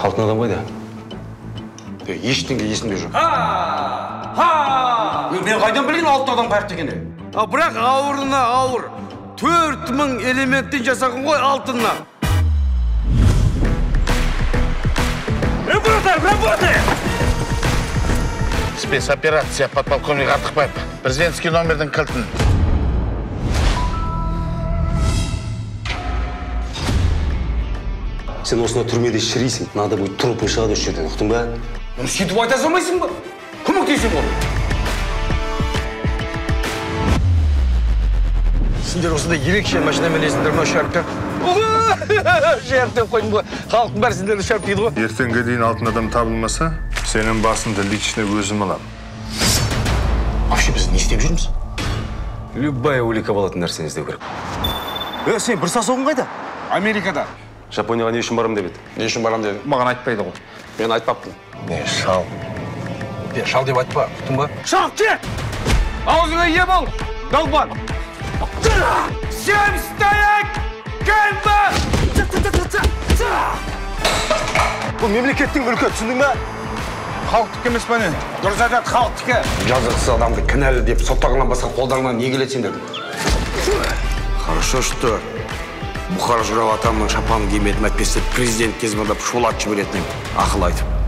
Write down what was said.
Алтын адам қойды. Ештеңе есімде жоқ. Мен қайдан білейін алтын адам қаяқта екенін? Бірақ ауырына ауыр. 4000 элементтен жасаған ғой алтынна. Работай! Спецоперация, подполковник Артықбаев. Президентский номердің кілтін. Сен осында түрмеде шірейсің. Надо будет трупың шығады осы жерден, ұқтың ба? Оны сөйтіп айта салмайсың ба? Көмектесің ғой. Сендер осында ерекше машинамен есіңдер ма шарпты? Шарптен қойдым ғой. Халықтың бәрі сендерді шарп дейді ғой. Ертеңге дейін алтын адам табылмаса, сенің басыңды лично өзім алам. Вообще біз не істеп жүрміз? Любая улика болатын нәрсені іздеу керек. Сен бір сасуын қайда? Америкада. Жапонияға не үшін барам деп еді? Не үшін барам деді? Маған айтпайды ғой. Мен айтпаппын. Не, шал. Шал деп айтпа, ұқтың ба? Шал, кет! Аузыңа ие бол, долбан! Всем стоять! Кәлбі! Бұл мемлекеттің мүлкі, түсіндің ба? Халықтық емес пәне. Дұрыс айтады, халықтікі. Жазықсыз адамды кінәлі деп соттағаннан басқа қолдарынан не келеді сендердің? Хорошо, что Бұқар Жырау атамның шапанын кимедім әйтпесе президент кезімде шулатып жіберетін ақыл айтып.